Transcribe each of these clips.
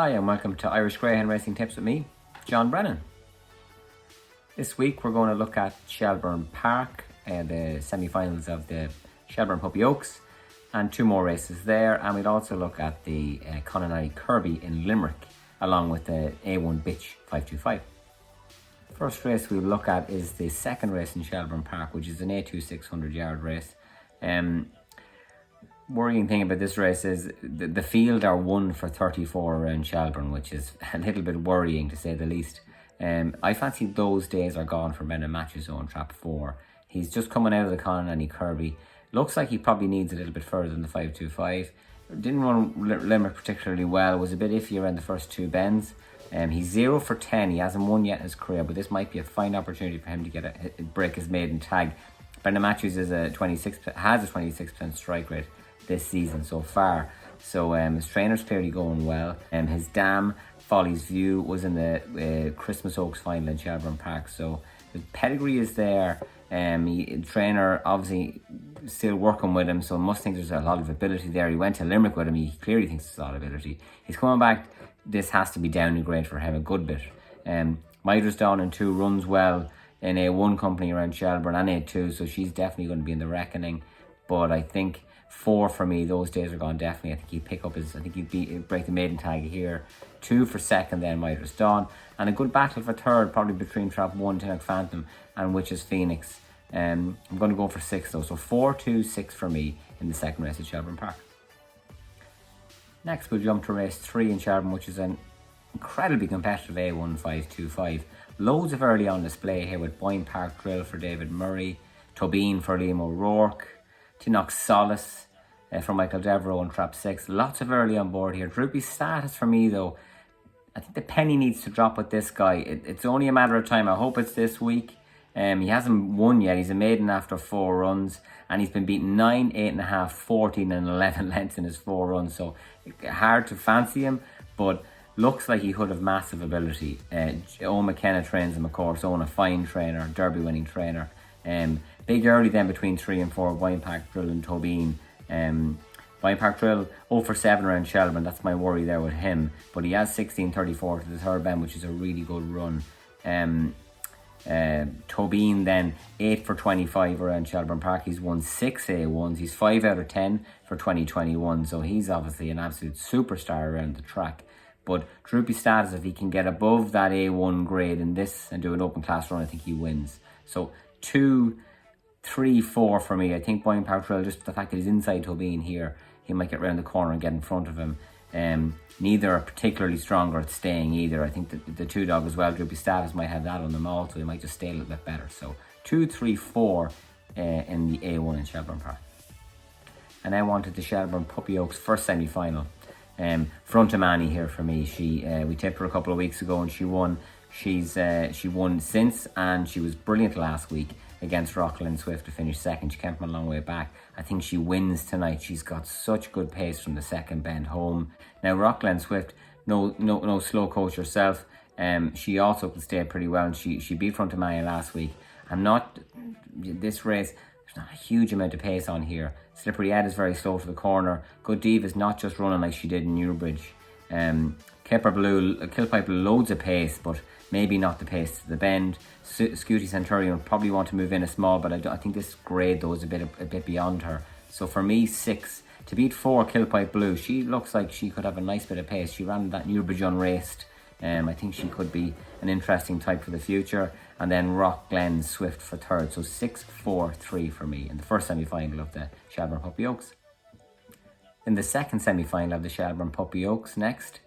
Hi and welcome to Irish Greyhound Racing Tips with me, John Brennan. This week we're going to look at Shelbourne Park, the semi-finals of the Shelbourne Puppy Oaks, and two more races there, and we'll also look at the Con and Annie Kirby in Limerick, along with the A1 Bitch 525. First race we'll look at is the second race in Shelbourne Park, which is an A2 600-yard race. Worrying thing about this race is the field are 1 for 34 around Shelbourne, which is a little bit worrying to say the least. I fancy those days are gone for Brendan Matthews on trap 4. He's just coming out of the Con and Annie Kirby. Looks like he probably needs a little bit further than the 525. Didn't run Limerick particularly well, was a bit iffy around the first two bends. He's 0 for 10. He hasn't won yet in his career, but this might be a fine opportunity for him to get break his maiden tag. Brendan Matthews has a 26% strike rate this season so far, so his trainer's clearly going well. His dam Folly's View was in the Christmas Oaks final in Shelbourne Park, so the pedigree is there. The trainer obviously still working with him, so must think there's a lot of ability there. He went to Limerick with him, he clearly thinks there's a lot of ability. He's coming back, this has to be down in grade for him a good bit. Midra's down in 2, runs well in A1 company around Shelbourne and A2, so she's definitely going to be in the reckoning. But I think 4 for me, those days are gone definitely. I think he'd pick up he'd break the maiden tag here. 2 for second then, Midra's Dawn. And a good battle for third, probably between trap 1, Tinnock Phantom and Witch's Phoenix. I'm going to go for 6 though, so 4, 2, 6 for me in the second race at Shelbourne Park. Next we'll jump to race 3 in Shelbourne, which is an incredibly competitive A1 525. Loads of early on display here with Boyne Park Drill for David Murray, Tobin for Liam O'Rourke, Tinnock Solace from Michael Devereaux on trap 6. Lots of early on board here. Droopy Status for me though, I think the penny needs to drop with this guy. It's only a matter of time. I hope it's this week. He hasn't won yet. He's a maiden after 4 runs, and he's been beaten 9, 8.5, 14 and 11 lengths in his 4 runs, so hard to fancy him, but looks like he could have massive ability. Owen McKenna trains him, of course. Owen, a fine trainer, Derby winning trainer. Big early then between 3 and 4, Boyne Park Drill and Tobin. Boyne Park Drill 0 for 7 around Shelbourne. That's my worry there with him, but he has 16.34 to the third bend, which is a really good run. Tobin then 8 for 25 around Shelbourne Park. He's won 6 A1s. He's 5 out of 10 for 2021, so he's obviously an absolute superstar around the track. But Droopy Status, if he can get above that A1 grade in this and do an open class run, I think he wins. So 2, 3, 4 for me. I think Boyne Park Drill, just the fact that he's inside Tobin here, he might get round the corner and get in front of him. Neither are particularly stronger at staying either. I think that the 2 dog as well, Droopy Status, might have that on them all, so they might just stay a little bit better. So 2, 3, 4 in the A1 in Shelbourne Park. And I wanted the Shelbourne Puppy Oaks first semi-final. Front of Annie here for me. We tipped her a couple of weeks ago and she won. She won since, and she was brilliant last week against Rockland Swift to finish second. She came from a long way back. I think she wins tonight. She's got such good pace from the second bend home. Now Rockland Swift, no slow coach herself. She also can stay pretty well, and she beat Front of Annie last week. This race, there's not a huge amount of pace on here. Slippery Ed is very slow to the corner. Good Diva is not just running like she did in Newbridge. Killpipe loads of pace, but maybe not the pace to the bend. Scooty Centurion will probably want to move in a small, but I think this grade though is a bit beyond her. So for me, 6 to beat 4 Killpipe Blue. She looks like she could have a nice bit of pace. She ran that Newbridge unraced. I think she could be an interesting type for the future. And then Rock Glen Swift for third. So 6, 4, 3 for me in the first semi-final of the Shelbourne Puppy Oaks. In the second semi-final of the Shelbourne Puppy Oaks next,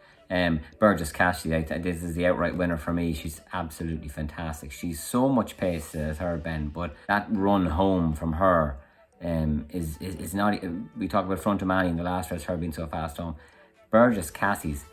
Burgess Cassidy, this is the outright winner for me. She's absolutely fantastic. She's so much pace to the third bend, but that run home from her is not. We talked about Front of Annie in the last race, her being so fast home. Burgess Cassie's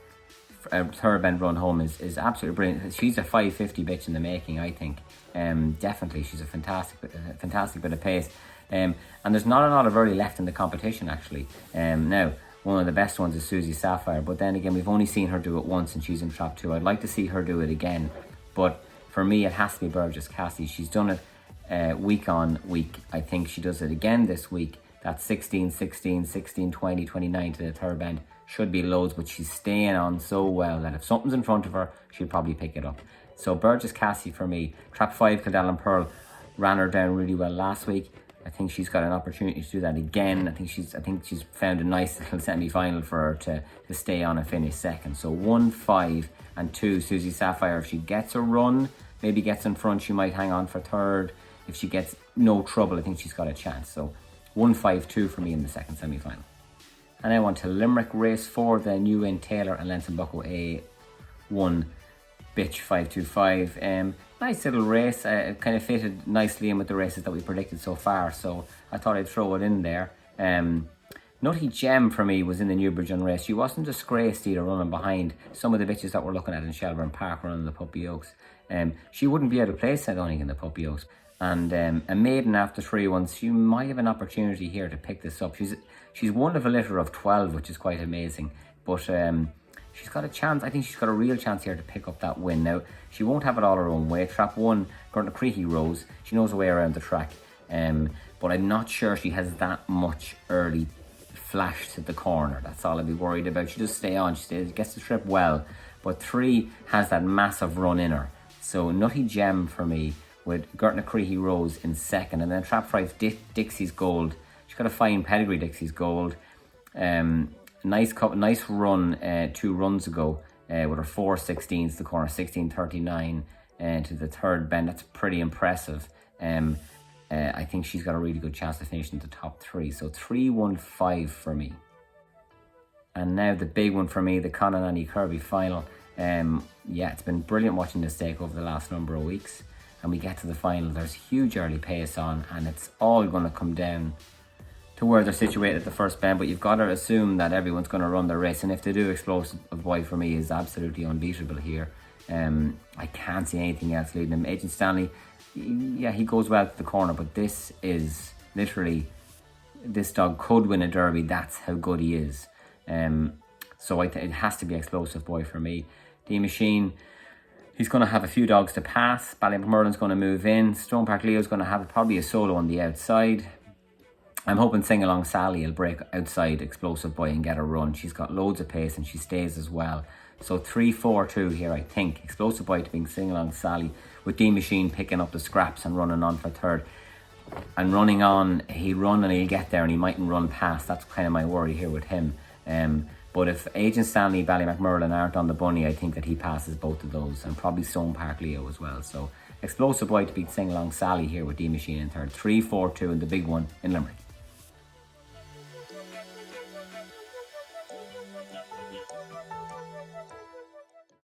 third bend run home is absolutely brilliant. She's a 550 bitch in the making, I think. Definitely, she's a fantastic bit of pace. And there's not a lot of early left in the competition actually. Now, one of the best ones is Susie Sapphire, but then again, we've only seen her do it once and she's in trap 2. I'd like to see her do it again, but for me, it has to be Burgess Cassidy. She's done it week on week. I think she does it again this week. That's 16, 16, 16, 20, 29 to the third bend. should be loads, but she's staying on so well that if something's in front of her, she'll probably pick it up. So Burgess Cassie for me. Trap 5, Kildallan Pearl, ran her down really well last week. I think she's got an opportunity to do that again. I think she's found a nice little semi-final for her to stay on and finish second. So 1, 5 and 2, Susie Sapphire. If she gets a run, maybe gets in front, she might hang on for third. If she gets no trouble, I think she's got a chance. So 1, 5, 2 for me in the second semi-final. And I went to Limerick race 4, the New Inn Taylor and Lenson Bucko A1 Bitch 525. Nice little race. It kind of fitted nicely in with the races that we predicted so far, so I thought I'd throw it in there. Nutty Gem for me was in the Newbridge race. She wasn't disgraced either, running behind some of the bitches that we're looking at in Shelbourne Park running the Puppy Oaks. She wouldn't be out of place, I don't think, in the Puppy Oaks. And a maiden after 3 ones, she might have an opportunity here to pick this up. She's one of a litter of 12, which is quite amazing. But she's got a chance. I think she's got a real chance here to pick up that win. Now, she won't have it all her own way. Trap 1, Gurtna Creaky Rose. She knows her way around the track. But I'm not sure she has that much early flash to the corner. That's all I'd be worried about. She just stay on. She gets the trip well. But 3 has that massive run in her. So Nutty Gem for me, with Gurtna Creaky Rose in second. And then Trap 5, Dixie's Gold. She's got a fine pedigree, Dixie's Gold. Nice run 2 runs ago with her 4.16s, the corner 16.39 to the third bend. That's pretty impressive. I think she's got a really good chance to finish in the top 3. So 3-1-5 for me. And now the big one for me, the Con and Annie Kirby final. It's been brilliant watching this stake over the last number of weeks. And we get to the final, there's huge early pace on, and it's all going to come down to where they're situated at the first bend. But you've got to assume that everyone's going to run their race, and if they do, Explosive Boy for me is absolutely unbeatable here. I can't see anything else leading him. Agent Stanley, yeah, he goes well to the corner, but this is literally, this dog could win a derby. That's how good he is. So it has to be Explosive Boy for me. D Machine, he's going to have a few dogs to pass. Ballymacmurlan's going to move in. Stone Park Leo's going to have probably a solo on the outside. I'm hoping Sing Along Sally will break outside Explosive Boy and get a run. She's got loads of pace and she stays as well. So 3-4-2 here, I think. Explosive Boy to being Sing Along Sally, with D Machine picking up the scraps and running on for third. And running on, he'll run and he'll get there and he mightn't run past. That's kind of my worry here with him. But if Agent Stanley, Ballymacmurlan aren't on the bunny, I think that he passes both of those, and probably Stone Park Leo as well. So Explosive Boy to beat Sing Along Sally here with D Machine in third. 3-4-2 and the big one in Limerick.